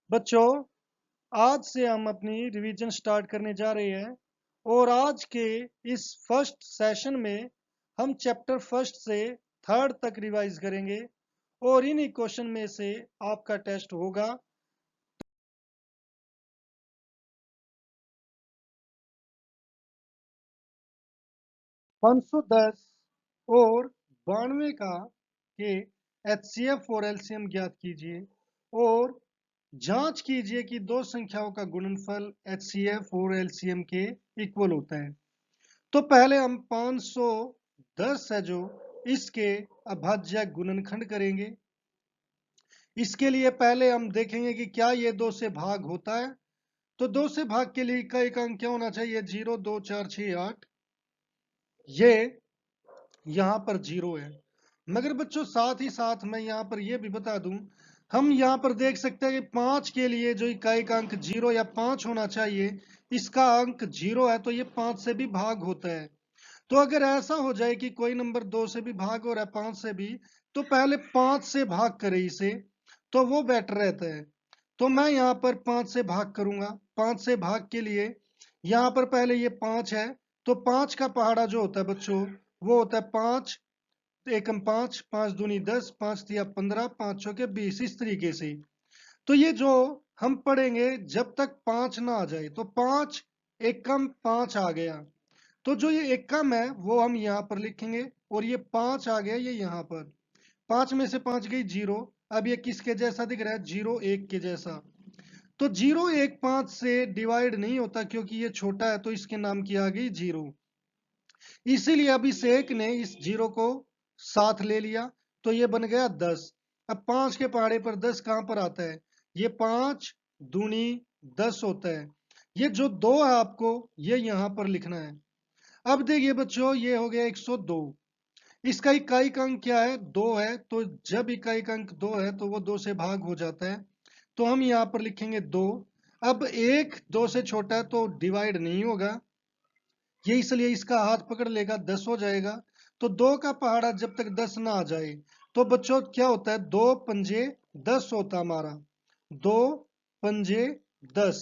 बच्चों, आज से हम अपनी रिवीजन स्टार्ट करने जा रहे हैं और आज के इस फर्स्ट सेशन में हम चैप्टर फर्स्ट से थर्ड तक रिवाइज करेंगे और इन्हीं क्वेश्चन में से आपका टेस्ट होगा। 510 और 92 का के HCF और LCM ज्ञात कीजिए और जांच कीजिए कि दो संख्याओं का गुणनफल HCF और LCM के इक्वल होता है। तो पहले हम 510 है जो इसके अभाज्य गुणनखंड करेंगे। इसके लिए पहले हम देखेंगे कि क्या ये 2 से भाग होता है। तो 2 से भाग के लिए का एक अंक क्या होना चाहिए? 0 2 4 6 8। ये यहाँ पर 0 है। मगर बच्चों साथ ही साथ मैं यहाँ पर यह भी बता दूं, हम यहाँ पर देख सकते हैं कि 5 के लिए जो इकाई का अंक 0 या 5 होना चाहिए, इसका अंक 0 है तो ये 5 से भी भाग होता है। तो अगर ऐसा हो जाए कि कोई नंबर 2 से भी भाग हो रहा है 5 से भी, तो पहले 5 से भाग करे इसे, तो वो बेटर रहता है। तो मैं यहाँ पर 5 से भाग करूंगा। 5 से भाग के लिए यहाँ पर पहले ये 5 है, तो 5 का पहाड़ा जो होता है बच्चों, वो होता है 5 एकम 5, 5 दूनी 10, 5 तिया 15, 5 चौके 20, इस तरीके से। तो ये जो हम पढ़ेंगे जब तक 5 ना आ जाए, तो 5 एकम 5 आ गया, तो जो ये एकम है वो हम यहाँ पर लिखेंगे और ये 5 आ गया ये यहाँ पर। 5 में से 5 गई 0। अब ये किसके जैसा दिख रहा है? 0 1 के जैसा। तो 0 1 5 से डिवाइड नहीं होता क्योंकि ये छोटा है, तो इसके नाम की आ गई 0। इसीलिए अब इस एक ने इस 0 को साथ ले लिया, तो ये बन गया 10। अब 5 के पहाड़े पर 10 कहां पर आता है? ये 5 दूनी 10 होता है। ये जो 2 है आपको ये यहां पर लिखना है। अब देखिए बच्चों, ये हो गया 102। इसका इकाई का अंक क्या है? 2 है। तो जब इकाई का अंक 2 है तो वो 2 से भाग हो जाता है, तो हम यहाँ पर लिखेंगे 2। अब 1 2 से छोटा है तो डिवाइड नहीं होगा, ये इसलिए इसका हाथ पकड़ लेगा, 10 हो जाएगा। तो 2 का पहाड़ा जब तक 10 ना आ जाए, तो बच्चों क्या होता है? 2 पंजे 10 होता हमारा। 2 पंजे 10,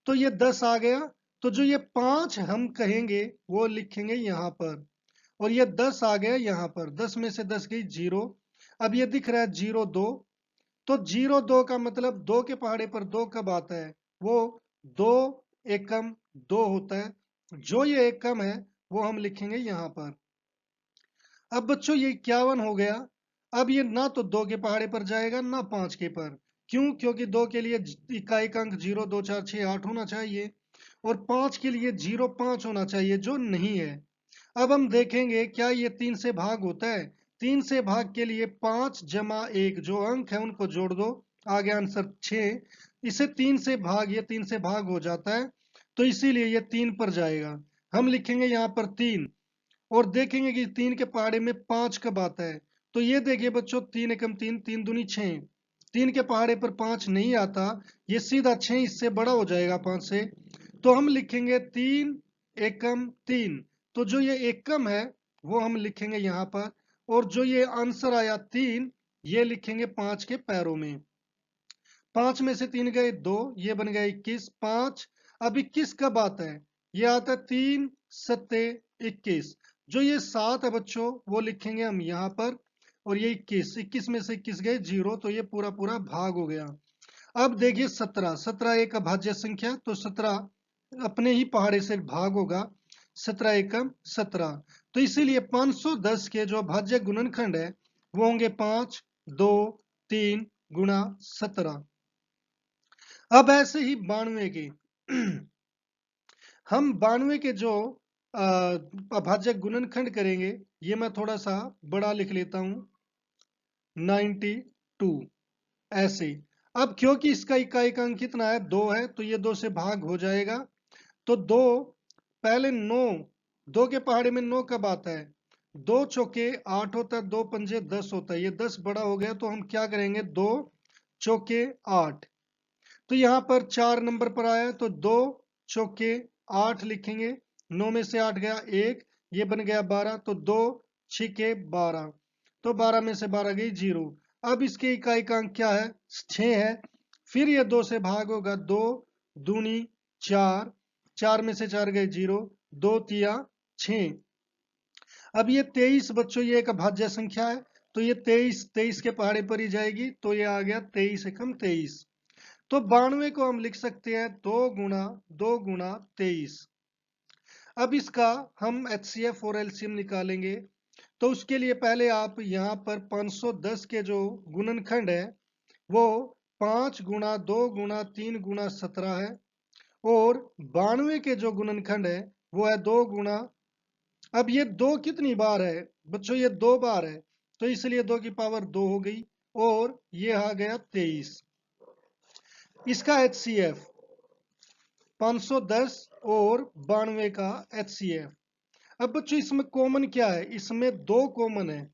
तो ये 10 आ गया। तो जो ये 5 हम कहेंगे वो लिखेंगे यहाँ पर, और ये 10 आ गया यहाँ पर। 10 में से 10 गई 0। अब ये दिख रहा है 0 2। तो 0 2 का मतलब 2 के पहाड़े पर 2 कब आता है? वो 2 एकम 2 होता है। जो ये एकम है वो हम लिखेंगे यहाँ पर। अब बच्चों ये 51 हो गया। अब ये ना तो 2 के पहाड़े पर जाएगा ना 5 के पर। क्यों? क्योंकि 2 के लिए इकाई का अंक 0 2 4 6 8 होना चाहिए और 5 के लिए 0 5 होना चाहिए, जो नहीं है। अब हम देखेंगे क्या ये 3 से भाग होता है? 3 से भाग के लिए 5 जमा 1 जो अंक है उनको जोड़ दो, आ गया आंसर 6। इसे 3 से भाग, ये 3 से भाग हो जाता है, तो इसीलिए ये 3 पर जाएगा। हम लिखेंगे यहाँ पर 3 और देखेंगे कि 3 के पहाड़े में 5 कब आता है। तो ये देखिए बच्चों, 3 एकम 3, 3 दूनी 6। 3 के पहाड़े पर 5 नहीं आता, ये सीधा 6 इससे बड़ा हो जाएगा 5 से। तो हम लिखेंगे 3 एकम 3। तो जो ये एकम है वो हम लिखेंगे यहाँ पर, और जो ये आंसर आया 3, ये लिखेंगे 5 के पैरों में। 5 में से 3 गए 2, ये बन गया 21। 5 अब 21 कब आता है? ये आता है 3 सत्ते 21। जो ये 7 है बच्चों वो लिखेंगे हम यहाँ पर, और ये 21, 21 में से 21 गए 0, तो ये पूरा पूरा भाग हो गया। अब देखिए 17, 17 एक अभाज्य संख्या, तो 17 अपने ही पहाड़े से भाग होगा। 17 एकम 17। तो इसीलिए 510 के जो अभाज्य गुणनखंड है वो होंगे 5 2 3 गुणा 17। अब ऐसे ही 92 के हम 92 के जो अभाज्य गुणनखंड करेंगे, ये मैं थोड़ा सा बड़ा लिख लेता हूं, 92 ऐसे। अब क्योंकि इसका इकाई का अंक कितना है? 2 है, तो ये 2 से भाग हो जाएगा। तो 2 पहले 9, 2 के पहाड़े में 9 कब आता है? 2 चौके 8 होता है, 2 पंजे 10 होता है। ये 10 बड़ा हो गया, तो हम क्या करेंगे? 2 चौके 8। तो यहाँ पर 4 नंबर पर आया, तो 2 चौके 8 लिखेंगे। 9 में से 8 गया 1, ये बन गया 12। तो 2 छिके 12, तो 12 में से 12 गई 0। अब इसके इकाई का अंक क्या है? 6 है। फिर ये 2 से भाग होगा, 2 दूनी 4, 4 में से 4 गए 0, 2 तिया 6। अब ये 23 बच्चों ये एक अभाज्य संख्या है, तो ये 23 के पहाड़े पर ही जाएगी, तो ये आ गया 23 एकम 23। तो 92 को हम लिख सकते हैं 2 गुना 23। अब इसका हम HCF और LCM निकालेंगे, तो उसके लिए पहले आप यहाँ पर 510 के जो गुणनखंड है वो 5 गुना 2 गुना 3 गुना 17 है, और 92 के जो गुणनखंड है वो है 2 गुना, अब ये 2 कितनी बार है बच्चों, ये 2 बार है, तो इसलिए 2 की पावर 2 हो गई, और ये आ गया 23। इसका HCF 510 और 92 का HCF। अब बच्चों इसमें कॉमन क्या है, इसमें 2 कॉमन है।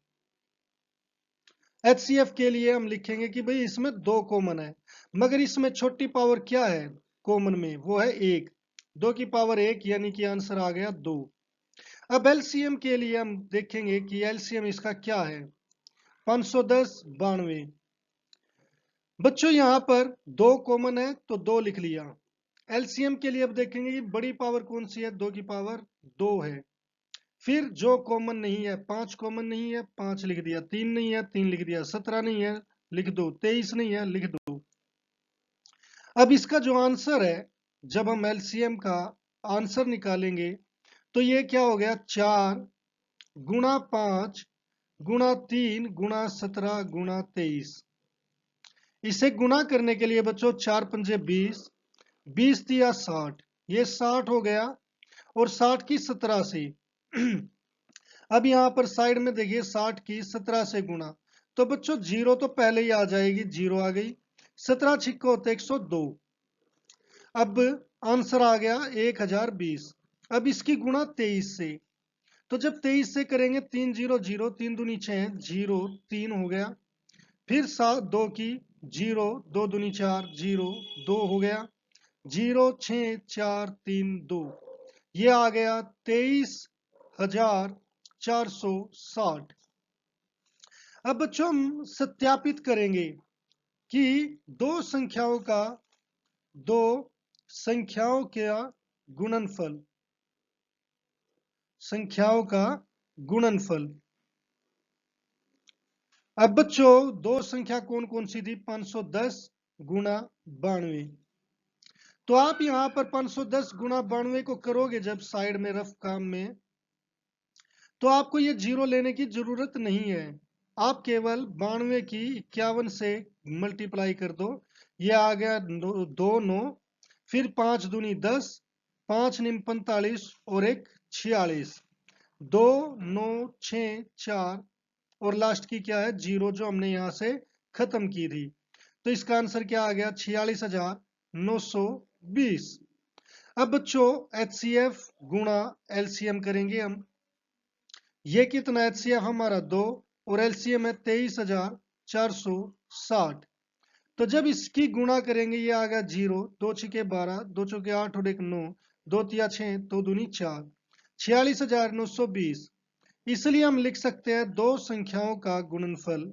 HCF के लिए हम लिखेंगे कि भाई इसमें 2 कॉमन है, मगर इसमें छोटी पावर क्या है कॉमन में, वो है 1, 2 की पावर 1, यानी कि आंसर आ गया 2। अब LCM के लिए हम देखेंगे कि LCM इसका क्या है, 510 92। बच्चों यहां पर 2 कॉमन है तो 2 लिख लिया। LCM के लिए अब देखेंगे कि बड़ी पावर कौन सी है, 2 की पावर 2 है। फिर जो कॉमन नहीं है, 5 कॉमन नहीं है, 5 लिख दिया, 3 नहीं है, 3 लिख दिया, 17 नहीं है, लिख दो, 23 नहीं है, लिख दो। अब इसका जो आंसर है, जब हम LCM का आंसर निकालेंगे तो ये क्या हो गया, 4 गुणा 5 गुणा 3 गुणा 17 गुणा 23। इसे गुणा करने के लिए बच्चों 4 पंजे 20, 20 दिया 60, ये 60 हो गया, और 60 की 17 से अब यहां पर साइड में देखिए 60 की 17 से गुणा, तो बच्चों 0 तो पहले ही आ जाएगी, 0 आ गई, 17 छिक्के होते 102। अब आंसर आ गया 1020। अब इसकी गुणा 23 से, तो जब 23 से करेंगे 3 0 0, 3 दूनी 6, 0 3 हो गया, फिर 7 2 की 0, 2 दूनी 4, 0 2 हो गया, 0 6 4 3 2, ये आ गया 23,460। अब बच्चों हम सत्यापित करेंगे कि दो संख्याओं का दो संख्याओं का गुणनफल, संख्याओं का गुणनफल। अब बच्चों दो संख्या कौन कौन सी थी, 510 गुणा 92। तो आप यहां पर 510 गुणा 92 को करोगे जब साइड में रफ काम में, तो आपको ये 0 लेने की जरूरत नहीं है, आप केवल 92 की 51 से मल्टीप्लाई कर दो, ये आ गया 2 9, फिर 5 दूनी 10, 5 निम 45 और 1 46, 2 9 6 4, और लास्ट की क्या है 0, जो हमने यहां से खत्म की थी। तो इसका आंसर क्या आ गया, 46,920। अब बच्चों HCF गुणा LCM करेंगे हम, ये कितना HCF हमारा 2, और LCM है 23,460। तो जब इसकी गुणा करेंगे ये आ गया 0, 2 छिके 12, 2 चौके 8 और 1 9, 2 तिया 6, 2 दूनी 4, 46,920। इसलिए हम लिख सकते हैं दो संख्याओं का गुणनफल,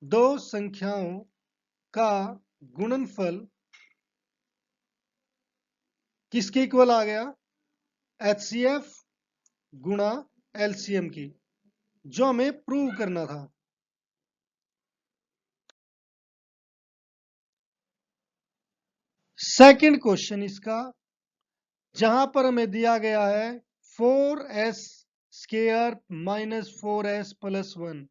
दो संख्याओं का गुणनफल किसके इक्वल आ गया, HCF गुणा LCM की, जो हमें प्रूव करना था। सेकंड क्वेश्चन इसका, जहां पर हमें दिया गया है 4s square minus 4s plus 1,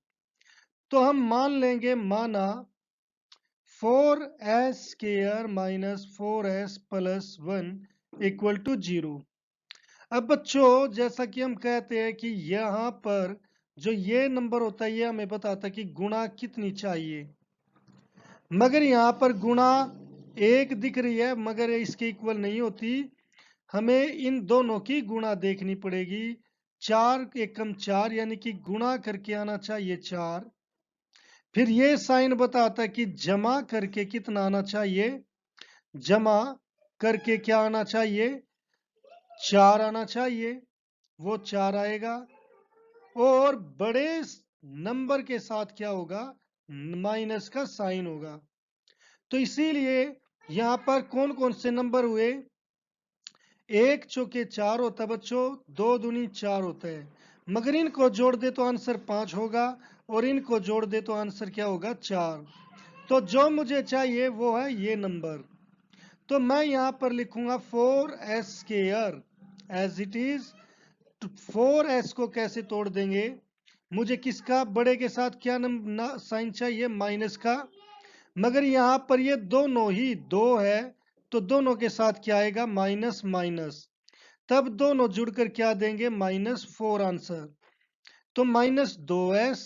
तो हम मान लेंगे, माना 4s square minus 4s plus 1 equal to 0। अब बच्चों जैसा कि हम कहते हैं कि यहां पर जो ये नंबर होता है ये हमें बताता है कि गुणा कितनी चाहिए, मगर यहां पर गुणा 1 दिख रही है मगर इसके इक्वल नहीं होती, हमें इन दोनों की गुणा देखनी पड़ेगी। 4 एकम 4, यानी कि गुणा करके आना चाहिए 4, फिर ये साइन बताता है कि जमा करके कितना आना चाहिए, जमा करके क्या आना चाहिए, 4 आना चाहिए, वो 4 आएगा, और बड़े नंबर के साथ क्या होगा, माइनस का साइन होगा। तो इसीलिए यहाँ पर कौन कौन से नंबर हुए, 1 चौके 4 होता है बच्चों, 2 दूनी 4 होता है। मगर इनको जोड़ दे तो आंसर 5 होगा और इनको जोड़ दे तो आंसर क्या होगा, 4। तो जो मुझे चाहिए वो है ये नंबर। तो मैं यहाँ पर लिखूंगा 4s² as it is. 4s को कैसे तोड़ देंगे, मुझे किसका, बड़े के साथ क्या साइन चाहिए, माइनस का। मगर यहाँ पर ये दोनों ही 2 है तो दोनों के साथ क्या आएगा, माइनस माइनस। तब दोनों जुड़कर क्या देंगे, -4 आंसर। तो -2s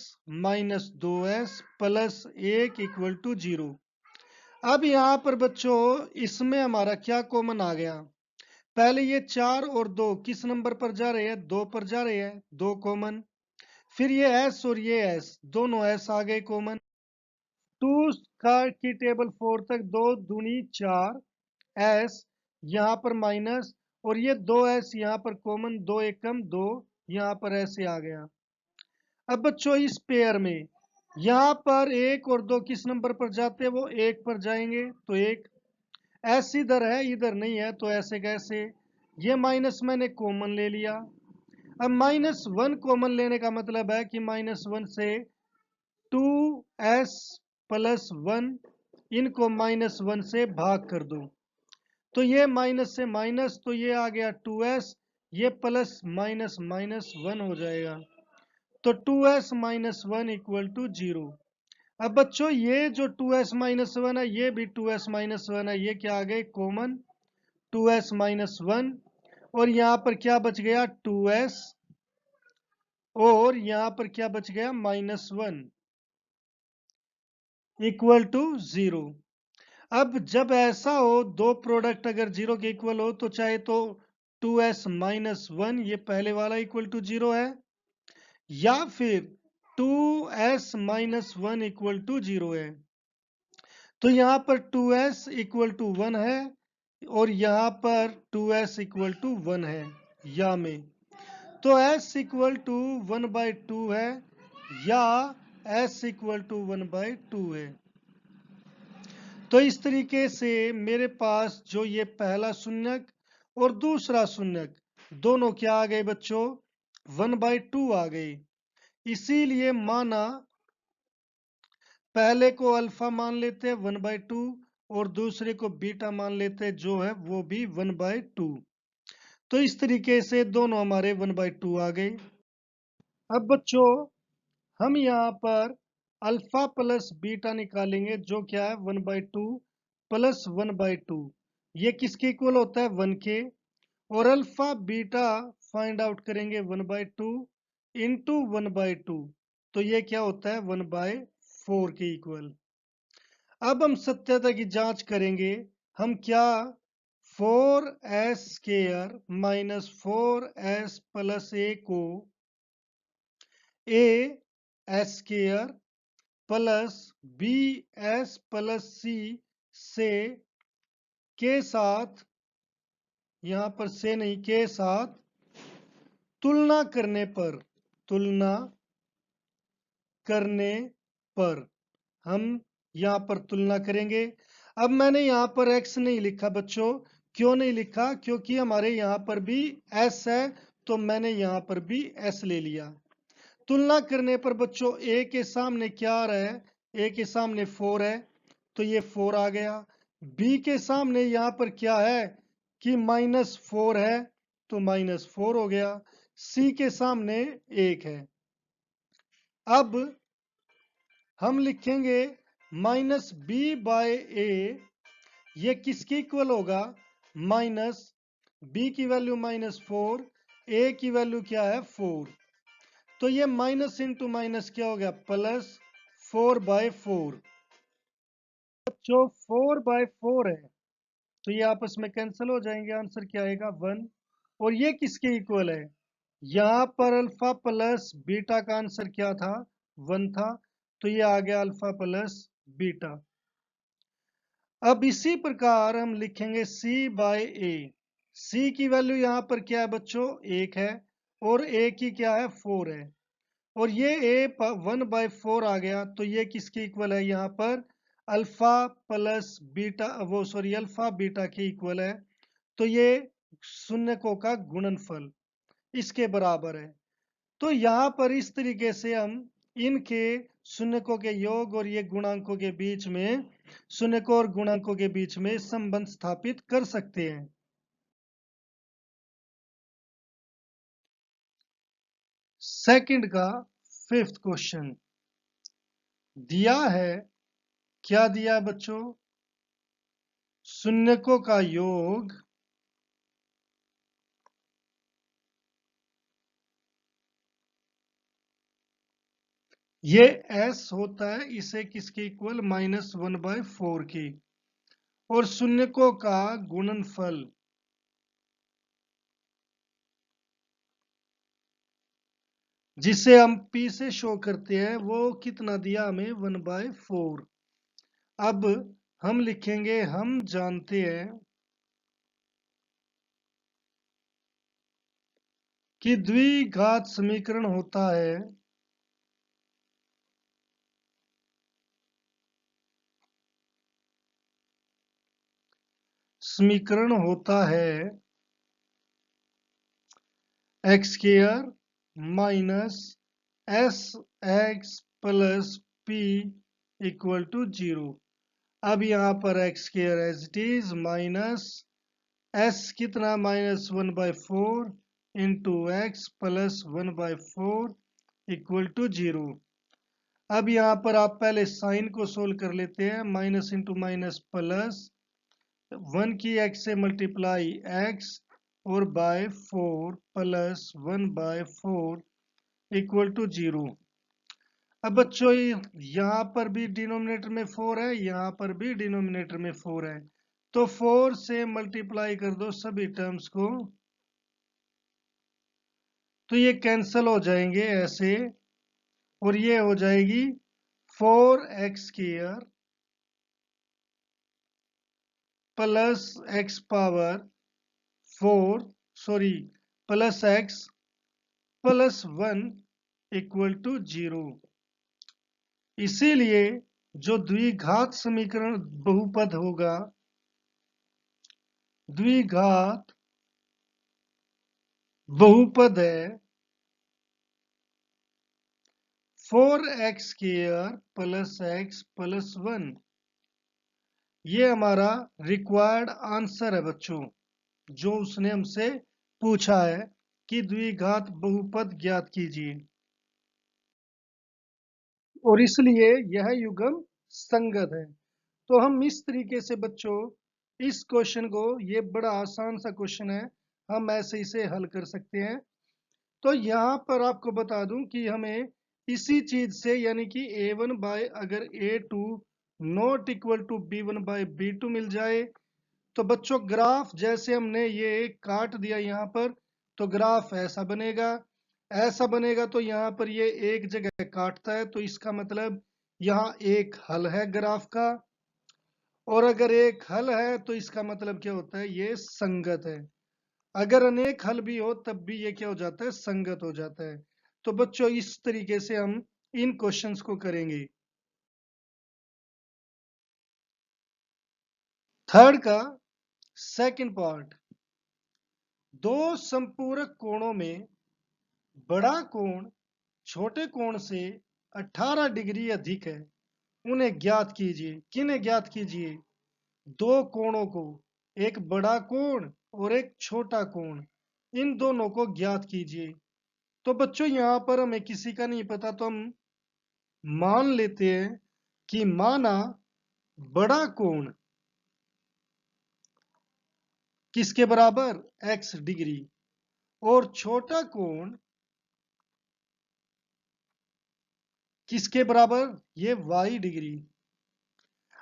प्लस 1 इक्वल टू 0। अब यहाँ पर बच्चों इसमें हमारा क्या कॉमन आ गया, पहले ये 4 और 2 किस नंबर पर जा रहे हैं, 2 पर जा रहे हैं, 2 कॉमन। फिर ये s और ये s, दोनों s आ गए कॉमन। 2 का की टेबल 4 तक 2 दूनी 4 s, यहाँ पर माइनस, और ये 2s यहाँ पर कॉमन, 2 एकम 2, यहाँ पर ऐसे आ गया। अब बच्चों इस पेयर में यहाँ पर 1 और 2 किस नंबर पर जाते हैं, वो 1 पर जाएंगे, तो 1 s इधर है इधर नहीं है, तो ऐसे कैसे, ये माइनस मैंने कॉमन ले लिया। अब -1 कॉमन लेने का मतलब है कि -1 से 2s प्लस 1, इनको -1 से भाग कर दो, तो ये माइनस से माइनस, तो ये आ गया 2s, ये प्लस माइनस माइनस 1 हो जाएगा, तो 2s माइनस 1 इक्वल टू 0। अब बच्चों ये जो 2s माइनस 1 है, ये भी 2s माइनस 1 है, ये क्या आ गए कॉमन, 2s माइनस 1, और यहाँ पर क्या बच गया 2s, और यहाँ पर क्या बच गया -1 इक्वल टू 0। अब जब ऐसा हो, दो प्रोडक्ट अगर 0 के इक्वल हो, तो चाहे तो 2s माइनस 1 ये पहले वाला इक्वल टू 0 है, या फिर 2s माइनस 1 इक्वल टू 0 है। तो यहाँ पर 2s इक्वल टू 1 है और यहाँ पर 2s इक्वल टू 1 है, या में तो s इक्वल टू 1/2 है, या s इक्वल टू 1/2 है। तो इस तरीके से मेरे पास जो ये पहला शून्यक और दूसरा शून्यक दोनों क्या आ गए बच्चों, 1/2 आ गए। इसीलिए माना पहले को अल्फा मान लेते हैं 1/2 और दूसरे को बीटा मान लेते हैं जो है वो भी 1/2। तो इस तरीके से दोनों हमारे 1/2 आ गए। अब बच्चों हम यहाँ पर अल्फा प्लस बीटा निकालेंगे, जो क्या है 1/2 प्लस 1/2, ये किसके इक्वल होता है 1 के, और अल्फा बीटा फाइंड आउट करेंगे 1/2 इंटू 1/2, तो ये क्या होता है 1/4 के इक्वल। अब हम सत्यता की जांच करेंगे, हम क्या 4s² minus 4s plus a को a² plus bs plus c से के साथ, यहाँ पर से नहीं के साथ तुलना करने पर हम यहाँ पर तुलना करेंगे। अब मैंने यहाँ पर x नहीं लिखा बच्चों, क्यों नहीं लिखा, क्योंकि हमारे यहाँ पर भी s है, तो मैंने यहाँ पर भी s ले लिया। तुलना करने पर बच्चों a के सामने क्या आ रहा है, a के सामने 4 है, तो ये 4 आ गया। b के सामने यहाँ पर क्या है कि -4 है, तो -4 हो गया। c के सामने 1 है। अब हम लिखेंगे -b/a, ये किसके इक्वल होगा, b की वैल्यू -4, a की वैल्यू क्या है 4, तो ये माइनस इंटू माइनस क्या हो गया प्लस 4/4। जो 4/4 है तो ये आपस में कैंसिल हो जाएंगे, आंसर क्या आएगा 1। और ये किसके इक्वल है, यहाँ पर अल्फा प्लस बीटा का आंसर क्या था 1 था, तो ये आ गया अल्फा प्लस बीटा। अब इसी प्रकार हम लिखेंगे c/a, c की वैल्यू यहाँ पर क्या है बच्चों 1 है, और a की क्या है 4 है, और ये a 1/4 आ गया, तो ये किसके इक्वल है यहाँ पर अल्फा प्लस बीटा वो सॉरी अल्फा बीटा के इक्वल है, तो ये शून्यकों का गुणनफल इसके बराबर है। तो यहाँ पर इस तरीके से हम इनके शून्यकों के योग और ये गुणांकों के बीच में शून्यकों और गुणांकों के बीच में संबंध स्थापित कर सकते हैं। सेकंड का फिफ्थ क्वेश्चन दिया है, क्या दिया बच्चों? शून्यकों का योग ये s होता है, इसे किसके इक्वल -1/4 की, और शून्यकों का गुणनफल जिसे हम p से शो करते हैं वो कितना दिया हमें 1/4। अब हम लिखेंगे, हम जानते हैं कि द्विघात समीकरण होता है x square minus s x plus p equal to 0। अब यहाँ पर x square as it is minus s कितना -1/4 into x plus 1/4 equal to 0। अब यहाँ पर आप पहले साइन को सोल्व कर लेते हैं, माइनस इंटू माइनस प्लस 1 की एक्स से मल्टीप्लाई एक्स और बाय 4 प्लस 1/4 इक्वल टू 0। अब बच्चों यहाँ पर भी डिनोमिनेटर में 4 है, यहाँ पर भी डिनोमिनेटर में 4 है, तो 4 से मल्टीप्लाई कर दो सभी टर्म्स को, तो ये कैंसल हो जाएंगे ऐसे, और ये हो जाएगी 4x² plus x power 4 sorry plus x plus 1 equal to 0। इसीलिए जो द्विघात समीकरण बहुपद होगा, द्विघात बहुपद है 4x² प्लस एक्स प्लस 1। ये हमारा रिक्वायर्ड आंसर है बच्चों, जो उसने हमसे पूछा है कि द्विघात बहुपद ज्ञात कीजिए, और इसलिए यह युग्म संगत है। तो हम इस तरीके से बच्चों इस क्वेश्चन को, ये बड़ा आसान सा क्वेश्चन है, हम ऐसे इसे हल कर सकते हैं। तो यहाँ पर आपको बता दूं कि हमें इसी चीज से यानी कि a1 बाय अगर a2 not equal to b1 by b2 मिल जाए, तो बच्चों ग्राफ जैसे हमने ये काट दिया यहाँ पर, तो ग्राफ ऐसा बनेगा, ऐसा बनेगा, तो यहाँ पर ये एक जगह काटता है, तो इसका मतलब यहाँ एक हल है ग्राफ का, और अगर एक हल है तो इसका मतलब क्या होता है, ये संगत है। अगर अनेक हल भी हो तब भी ये क्या हो जाता है, संगत हो जाता है। तो बच्चों इस तरीके से हम इन क्वेश्चंस को करेंगे। थर्ड का सेकंड पार्ट, दो संपूरक कोणों में बड़ा कोण छोटे कोण से 18 डिग्री अधिक है, उन्हें ज्ञात कीजिए। किन्हें ज्ञात कीजिए? दो कोणों को, एक बड़ा कोण और एक छोटा कोण, इन दोनों को ज्ञात कीजिए। तो बच्चों यहाँ पर हमें किसी का नहीं पता, तो हम मान लेते हैं कि माना बड़ा कोण किसके बराबर, x डिग्री, और छोटा कोण किसके बराबर, ये y डिग्री।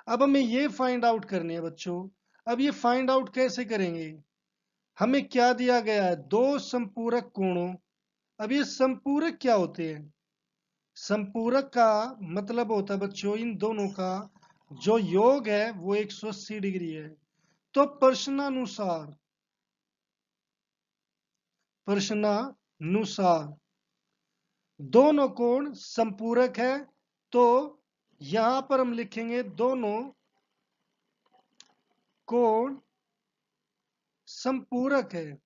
अब हमें ये फाइंड आउट करने हैं बच्चों। अब ये फाइंड आउट कैसे करेंगे? हमें क्या दिया गया है, दो संपूरक कोणों। अब ये संपूरक क्या होते हैं? संपूरक का मतलब होता है बच्चों इन दोनों का जो योग है वो 180 डिग्री है। तो प्रश्नानुसार दोनों कोण संपूरक है, तो यहां पर हम लिखेंगे दोनों कोण संपूरक है,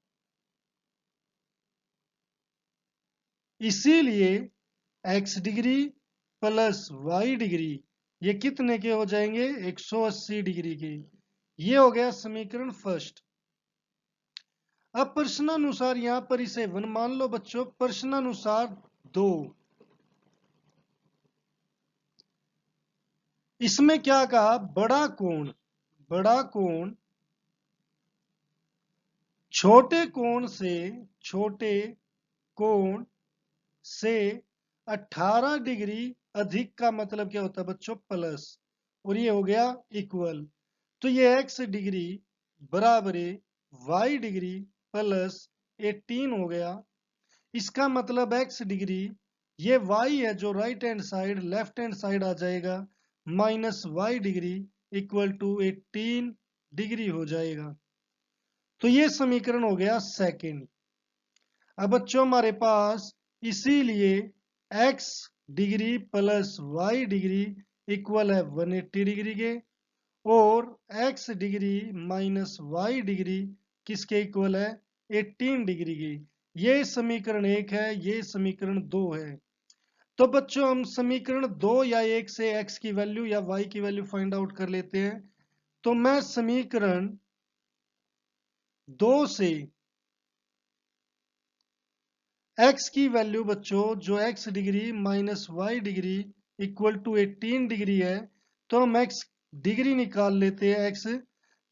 इसीलिए x degree plus y degree ये कितने के हो जाएंगे, 180 डिग्री के। ये हो गया समीकरण फर्स्ट। अब प्रश्नानुसार यहां पर इसे 1 मान लो बच्चों, प्रश्नानुसार 2। इसमें क्या कहा, बड़ा कोण छोटे कोण से 18 डिग्री अधिक का मतलब क्या होता है बच्चों, प्लस, और ये हो गया इक्वल। तो ये x डिग्री बराबर y डिग्री प्लस 18 हो गया। इसका मतलब x डिग्री, ये y है जो right hand side left hand side आ जाएगा, minus y degree equal to 18 degree हो जाएगा। तो ये समीकरण हो गया सेकंड। अब बच्चों हमारे पास इसीलिए x degree plus y degree equal है 180 डिग्री के, और x degree minus y degree किसके इक्वल है, 18 डिग्री की। ये समीकरण 1 है, ये समीकरण 2 है। तो बच्चों हम समीकरण 2 या 1 से x की वैल्यू या y की वैल्यू फाइंड आउट कर लेते हैं। तो मैं समीकरण 2 से x की वैल्यू बच्चों, जो x degree minus y degree equal to 18 degree है, तो हम x डिग्री निकाल लेते हैं। x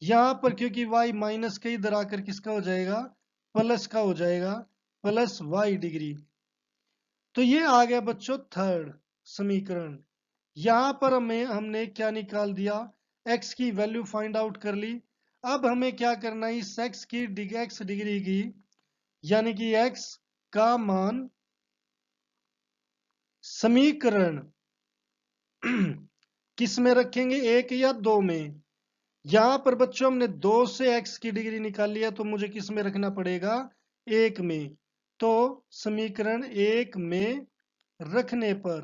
यहां पर क्योंकि y माइनस के इधर आकर किसका हो जाएगा, प्लस का हो जाएगा, प्लस y डिग्री। तो ये आ गया बच्चों थर्ड समीकरण। यहां पर हमने क्या निकाल दिया, x की वैल्यू फाइंड आउट कर ली। अब हमें क्या करना है, इस x डिग्री की, यानी कि x का मान समीकरण किस में रखेंगे, 1 या 2 में। यहां पर बच्चों हमने 2 से x की डिग्री निकाल लिया, तो मुझे किस में रखना पड़ेगा, 1 में। तो समीकरण 1 में रखने पर,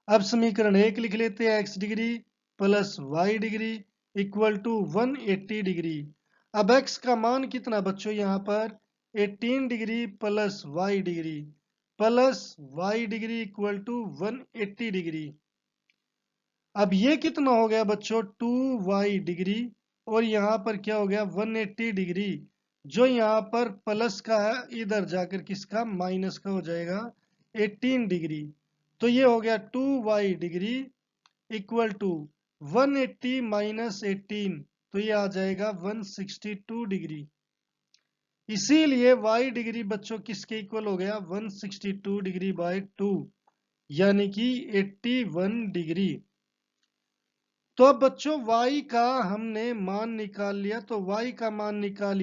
अब समीकरण 1 लिख लेते हैं, x degree plus y degree equal to 180 degree. अब x का मान कितना बच्चों, यहां पर 18 degree plus y degree plus y degree equal to 180 degree. अब ये कितना हो गया बच्चों, 2y डिग्री, और यहां पर क्या हो गया, 180 डिग्री। जो यहां पर प्लस का है, इधर जाकर किसका, माइनस का हो जाएगा, 18 डिग्री। तो ये हो गया 2y degree equal to 180 minus 18, तो ये आ जाएगा 162 डिग्री। इसीलिए y डिग्री बच्चों किसके इक्वल हो गया, 162 डिग्री बाय 2, यानी कि 81 डिग्री। तो अब बच्चों y का हमने मान निकाल लिया, तो y का मान निकाल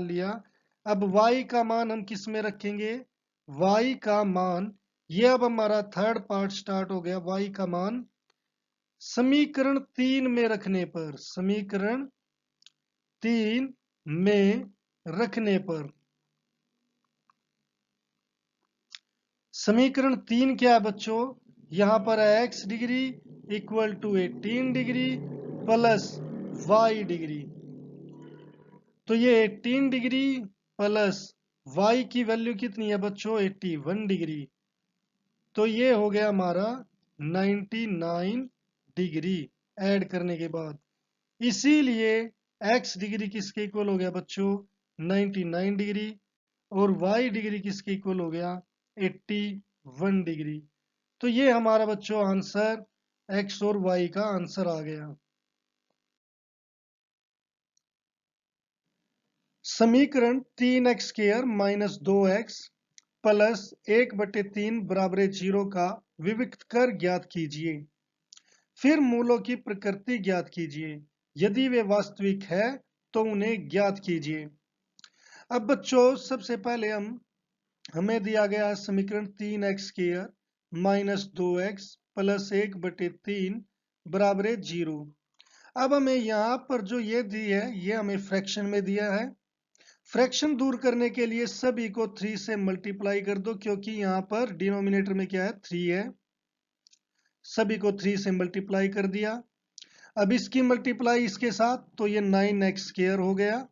लिया। अब y का मान हम किस में रखेंगे, y का मान, ये अब हमारा थर्ड पार्ट स्टार्ट हो गया। y का मान समीकरण 3 में रखने पर, समीकरण 3 में रखने पर, समीकरण 3 क्या है बच्चों, यहां पर है x degree equal to 18 degree plus y degree. तो ये 18 डिग्री प्लस y की वैल्यू कितनी है बच्चों, 81 डिग्री। तो ये हो गया हमारा 99 डिग्री ऐड करने के बाद। इसीलिए x डिग्री किसके इक्वल हो गया बच्चों, 99 डिग्री, और y डिग्री किसके इक्वल हो गया, 81 डिग्री। तो ये हमारा बच्चों आंसर x और y का आंसर आ गया। समीकरण 3x² माइनस 2x प्लस 1/3 बराबर 0 का विविक्त कर ज्ञात कीजिए। फिर मूलों की प्रकृति ज्ञात कीजिए। यदि वे वास्तविक है तो उन्हें ज्ञात कीजिए। अब बच्चों सबसे पहले हमें दिया गया है समीकरण 3x² माइनस 2x प्लस 1/3 बराबर 0। अब हमें यहाँ पर जो ये दी है, ये हमें फ्रैक्शन में दिया है। फ्रैक्शन दूर करने के लिए सभी को 3 से मल्टीप्लाई कर दो, क्योंकि यहाँ पर डिनोमिनेटर में क्या है, 3 है। सभी को 3 से मल्टीप्लाई कर दिया। अब इसकी मल्टीप्लाई इसके साथ, तो ये 9x² हो गया,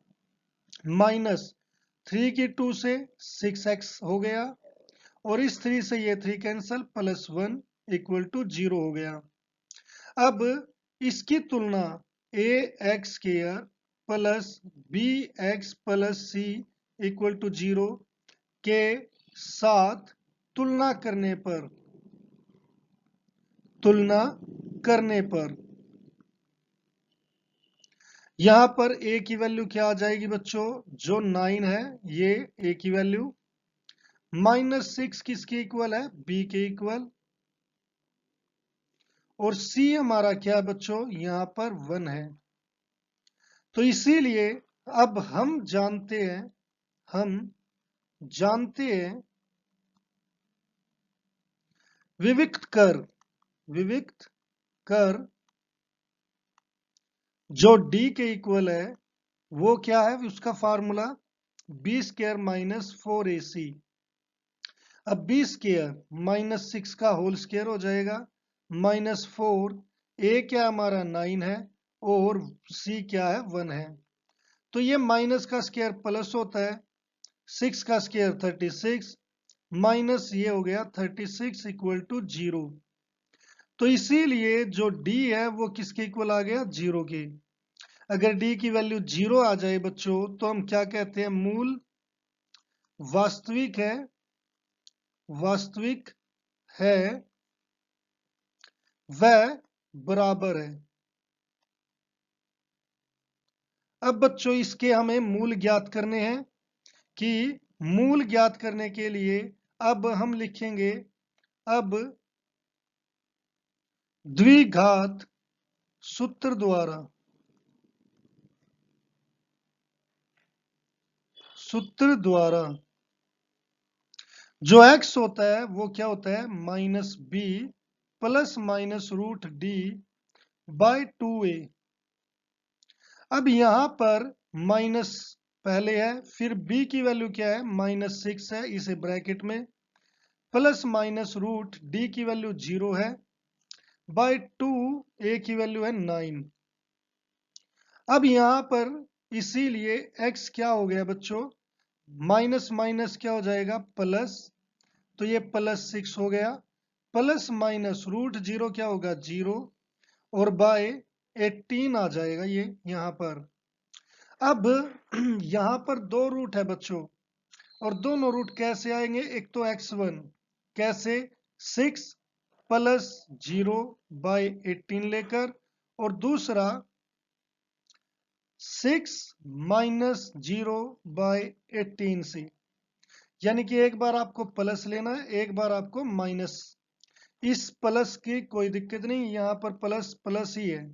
माइनस 3 की 2 से 6x हो गया, और इस 3 से ये 3 कैंसल, प्लस 1 इक्वल टू 0 हो गया। अब इसकी तुलना ax² plus bx plus c equal to 0 के साथ तुलना करने पर यहां पर a की वैल्यू क्या आ जाएगी बच्चों, जो 9 है ये a की वैल्यू, -6 किसके इक्वल है, b के इक्वल, और c हमारा क्या है बच्चों, यहां पर 1 है। तो इसीलिए अब हम जानते हैं विविक्त कर जो d के इक्वल है वो क्या है, उसका फार्मूला b² माइनस 4ac। अब b² -6 का होल स्क्वायर हो जाएगा, -4, a क्या हमारा 9 है और c क्या है 1 है। तो ये माइनस का स्क्वायर प्लस होता है, 6 का स्क्वायर 36, माइनस ये हो गया 36 इक्वल टू 0। तो इसीलिए जो d है वो किसके इक्वल आ गया, 0 के। अगर d की वैल्यू 0 आ जाए बच्चों तो हम क्या कहते हैं, मूल वास्तविक है वह बराबर है। अब बच्चों इसके हमें मूल ज्ञात करने हैं, कि मूल ज्ञात करने के लिए अब हम लिखेंगे, अब द्विघात सूत्र द्वारा जो x होता है वो क्या होता है, -b plus minus root d by 2a। अब यहां पर माइनस पहले है, फिर b की वैल्यू क्या है, -6 है, इसे ब्रैकेट में, प्लस माइनस रूट d की वैल्यू 0 है, बाय 2 a की वैल्यू है 9। अब यहां पर इसीलिए x क्या हो गया बच्चों, माइनस माइनस क्या हो जाएगा, प्लस, तो ये +6 हो गया, प्लस माइनस रूट 0 क्या होगा, 0, और बाय 18 आ जाएगा ये यहां पर। अब यहां पर दो रूट है बच्चों, और दोनों रूट कैसे आएंगे, एक तो x1 कैसे, 6 प्लस 0 बाय 18 लेकर, और दूसरा 6 माइनस 0 बाय 18 से। यानी कि एक बार आपको प्लस लेना है, एक बार आपको माइनस। इस प्लस की कोई दिक्कत नहीं, यहां पर प्लस प्लस ही है।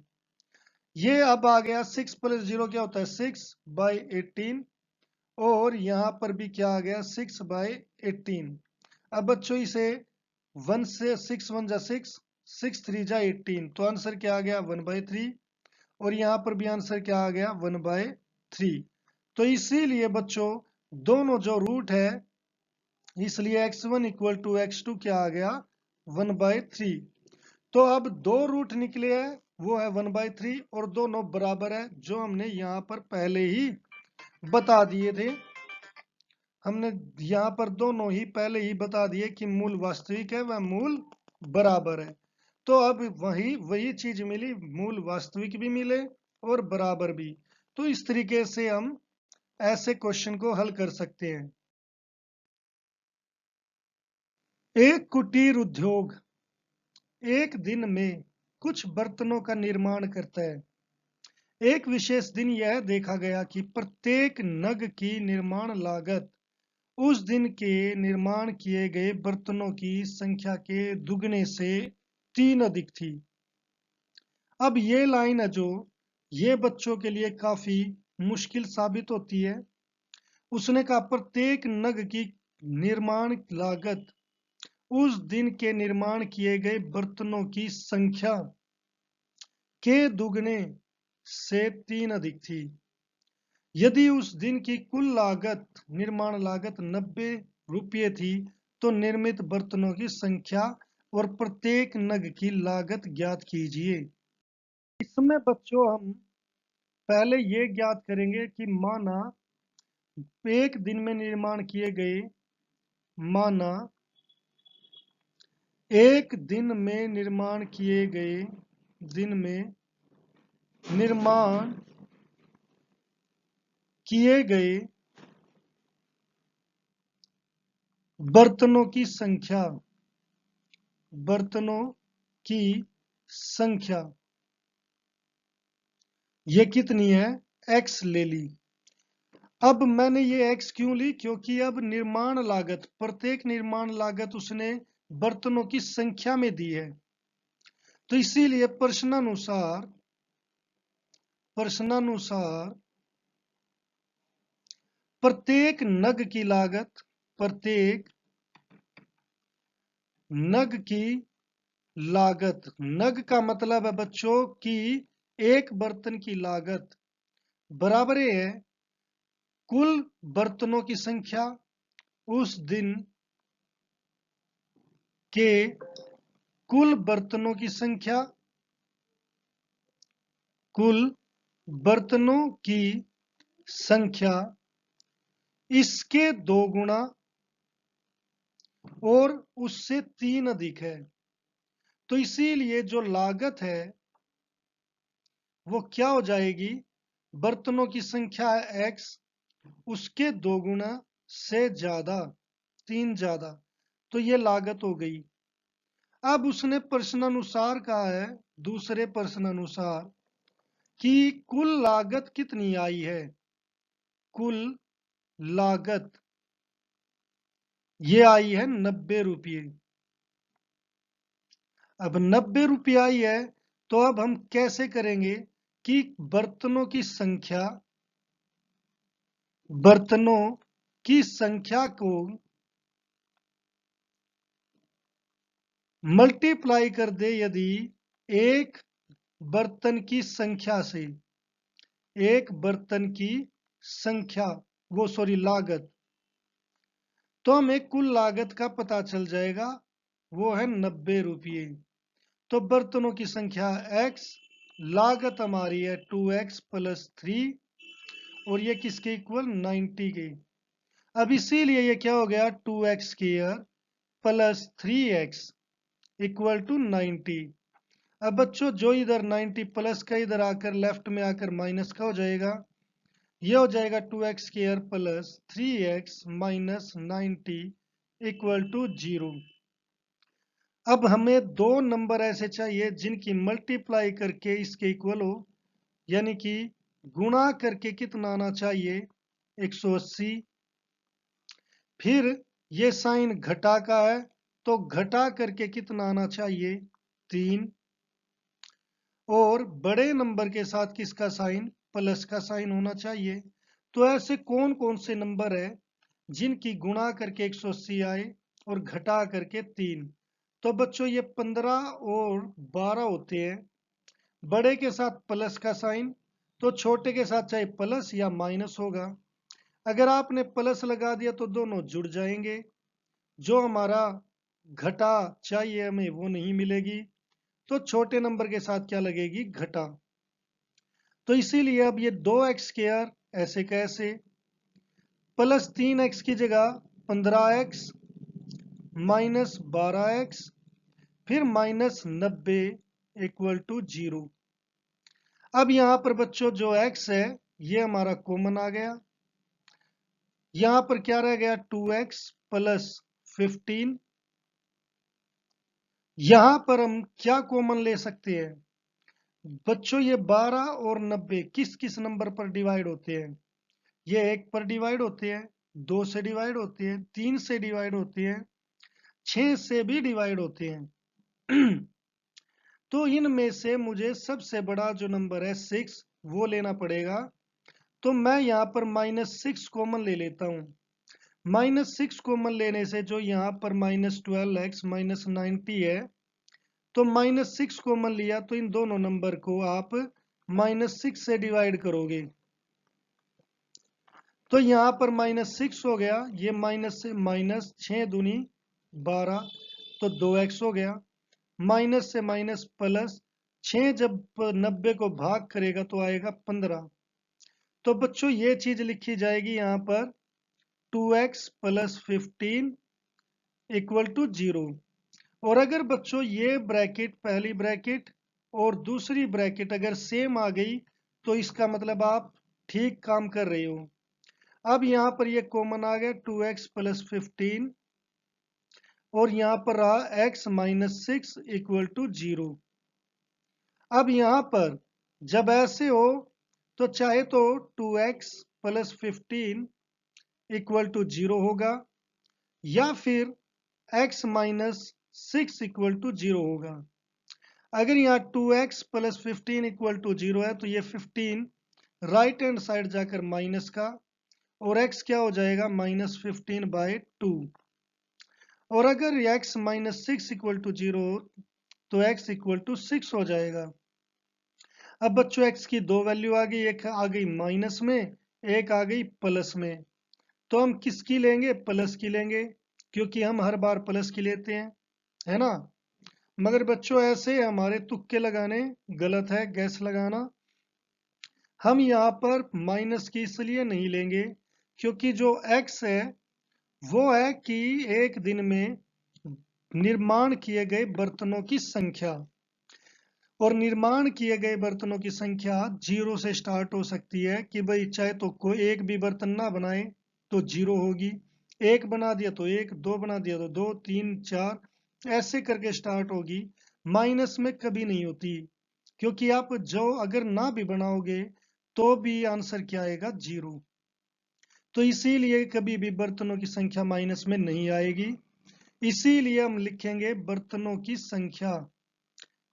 ये अब आ गया 6 प्लस 0 क्या होता है, 6 बाय 18, और यहां पर भी क्या आ गया, 6 बाय 18। अब बच्चों इसे 1 से 6 1 जा 6, 6 3 जा 18, तो आंसर क्या आ गया, 1/3, और यहां पर भी आंसर क्या आ गया, 1/3। तो इसीलिए बच्चों दोनों जो रूट है, इसलिए x1 इक्वल टू x2 क्या आ गया, 1/3। तो अब दो रूट निकले हैं, वो है 1/3, और दोनों बराबर है, जो हमने यहाँ पर पहले ही बता दिए थे। हमने यहाँ पर दोनों ही पहले ही बता दिए कि मूल वास्तविक है वह मूल बराबर है। तो अब वही चीज मिली, मूल वास्तविक भी मिले और बराबर भी। तो इस तरीके से हम ऐसे क्वेश्चन को हल कर सकते हैं। एक कुटीर उद्योग एक दिन में कुछ बर्तनों का निर्माण करता है। एक विशेष दिन यह देखा गया कि प्रत्येक नग की निर्माण लागत उस दिन के निर्माण किए गए बर्तनों की संख्या के दुगने से 3 अधिक थी। अब ये लाइन है जो ये बच्चों के लिए काफी मुश्किल साबित होती है। उसने कहा प्रत्येक नग की निर्माण लागत उस दिन के निर्माण किए गए बर्तनों की संख्या के दुगने से 3 अधिक थी। यदि उस दिन की कुल लागत निर्माण लागत 90 रुपये थी तो निर्मित बर्तनों की संख्या और प्रत्येक नग की लागत ज्ञात कीजिए। इसमें बच्चों हम पहले ये ज्ञात करेंगे कि एक दिन में निर्माण किए गए माना एक दिन में निर्माण किए गए दिन में निर्माण किए गए बर्तनों की संख्या बर्तनों की संख्या ये कितनी है, x ले ली। अब मैंने ये x क्यों ली, क्योंकि अब निर्माण लागत, प्रत्येक निर्माण लागत उसने बर्तनों की संख्या में दी है। तो इसीलिए प्रश्नानुसार प्रत्येक नग की लागत, प्रत्येक नग की लागत, नग का मतलब है बच्चों की एक बर्तन की लागत बराबर है कुल बर्तनों की संख्या उस दिन के कुल बर्तनों की संख्या, कुल बर्तनों की संख्या इसके 2 गुना और उससे 3 अधिक है। तो इसीलिए जो लागत है वो क्या हो जाएगी, बर्तनों की संख्या है x, उसके 2 गुना से ज्यादा, 3 ज्यादा, तो ये लागत हो गई। अब उसने प्रश्नानुसार कहा है, दूसरे प्रश्नानुसार, कि कुल लागत कितनी आई है, कुल लागत ये आई है 90 रुपये। अब 90 रुपये आई है तो अब हम कैसे करेंगे कि बर्तनों की संख्या को मल्टीप्लाई कर दे यदि एक बर्तन की संख्या से, एक बर्तन की संख्या लागत, तो हमें कुल लागत का पता चल जाएगा, वो है 90 रुपये। तो बर्तनों की संख्या x, लागत हमारी है 2x प्लस 3, और ये किसके इक्वल, 90 के। अब इसीलिए ये क्या हो गया, 2x square plus 3x equal to 90। अब बच्चों जो इधर 90 प्लस का इधर आकर लेफ्ट में आकर माइनस का हो जाएगा, ये हो जाएगा 2x square plus 3x minus 90 equal to 0। अब हमें 2 नंबर ऐसे चाहिए जिनकी मल्टीप्लाई करके इसके इक्वल हो, यानी कि गुणा करके कितना आना चाहिए, 180। फिर ये साइन घटा का है तो घटा करके कितना आना चाहिए, 3। और बड़े नंबर के साथ किसका साइन, प्लस का साइन होना चाहिए। तो ऐसे कौन कौन से नंबर है जिनकी गुणा करके 180 आए और घटा करके 3। तो बच्चों ये 15 और 12 होते हैं, बड़े के साथ प्लस का साइन, तो छोटे के साथ चाहे प्लस या माइनस होगा। अगर आपने प्लस लगा दिया तो दोनों जुड़ जाएंगे, जो हमारा घटा चाहिए हमें वो नहीं मिलेगी, तो छोटे नंबर के साथ क्या लगेगी, घटा। तो इसीलिए अब ये 2x स्क्वायर ऐसे कैसे, प्लस 3x की जगह 15x माइनस 12x फिर माइनस 90 इक्वल टू 0। अब यहां पर बच्चों जो x है ये हमारा कॉमन आ गया, यहां पर क्या रह गया, 2x प्लस 15। यहां पर हम क्या कॉमन ले सकते हैं बच्चों, ये 12 और 90 किस किस नंबर पर डिवाइड होते हैं, ये 1 पर डिवाइड होते हैं, 2 से डिवाइड होते हैं, 3 से डिवाइड होते हैं, 6 से भी डिवाइड होते हैं। तो इनमें से मुझे सबसे बड़ा जो नंबर है 6 वो लेना पड़ेगा। तो मैं यहाँ पर -6 कॉमन ले लेता हूँ। -6 कॉमन लेने से जो यहाँ पर -12x माइनस 90 है, तो -6 कॉमन लिया तो इन दोनों नंबर को आप -6 से डिवाइड करोगे, तो यहाँ पर -6 हो गया, ये माइनस से माइनस, 6 दूनी 12, तो 2x हो गया। माइनस से माइनस प्लस, 6 जब 90 को भाग करेगा तो आएगा 15। तो बच्चों ये चीज लिखी जाएगी यहाँ पर 2x प्लस 15 इक्वल टू 0। और अगर बच्चों ये ब्रैकेट, पहली ब्रैकेट और दूसरी ब्रैकेट अगर सेम आ गई तो इसका मतलब आप ठीक काम कर रहे हो। अब यहाँ पर ये कॉमन आ गया 2x प्लस 15 और यहाँ पर रहा x माइनस 6 इक्वल टू 0। अब यहाँ पर जब ऐसे हो तो चाहे तो 2x प्लस 15 इक्वल टू 0 होगा या फिर x माइनस 6 इक्वल टू 0 होगा। अगर यहाँ 2x प्लस 15 इक्वल टू 0 है तो ये 15 राइट हैंड साइड जाकर माइनस का, और x क्या हो जाएगा माइनस 15 बाय 2। और अगर x माइनस 6 इक्वल टू 0 तो x इक्वल टू 6 हो जाएगा। अब बच्चों x की दो वैल्यू आ गई, एक आ गई माइनस में, एक आ गई प्लस में। तो हम किसकी लेंगे? प्लस की लेंगे, क्योंकि हम हर बार प्लस की लेते हैं, है ना। मगर बच्चों ऐसे हमारे तुक्के लगाने गलत है, गैस लगाना। हम यहाँ पर माइनस की इसलिए नहीं लेंगे क्योंकि जो x है वो है कि एक दिन में निर्माण किए गए बर्तनों की संख्या, और निर्माण किए गए बर्तनों की संख्या 0 से स्टार्ट हो सकती है कि भाई चाहे तो कोई एक भी बर्तन ना बनाए तो 0 होगी, एक बना दिया तो एक, दो बना दिया तो दो, तीन, चार, ऐसे करके स्टार्ट होगी। माइनस में कभी नहीं होती, क्योंकि आप जो अगर ना भी बनाओगे तो भी आंसर क्या आएगा? 0। तो इसीलिए कभी भी बर्तनों की संख्या माइनस में नहीं आएगी। इसीलिए हम लिखेंगे बर्तनों की संख्या।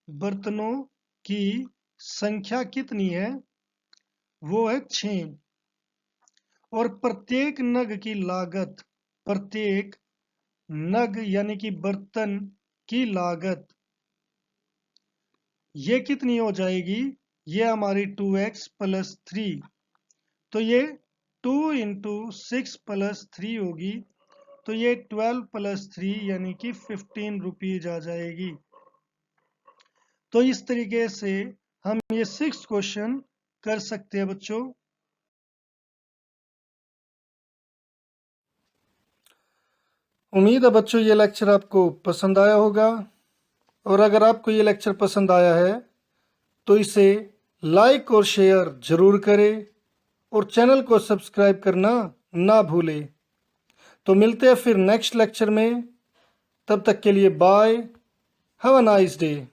बर्तनों की संख्या कितनी है? वो है 6। और प्रत्येक नग की लागत, प्रत्येक नग यानी कि बर्तन की लागत ये कितनी हो जाएगी? ये हमारी 2x प्लस 3। तो ये 2 इंटू 6 प्लस 3 होगी, तो ये 12 प्लस 3 यानी कि 15 रुपीज आ जाएगी। तो इस तरीके से हम ये 6 क्वेश्चन कर सकते हैं बच्चों। उम्मीद है बच्चों ये लेक्चर आपको पसंद आया होगा, और अगर आपको ये लेक्चर पसंद आया है तो इसे लाइक और शेयर जरूर करें, और चैनल को सब्सक्राइब करना ना भूलें। तो मिलते हैं फिर नेक्स्ट लेक्चर में, तब तक के लिए bye, have a nice day.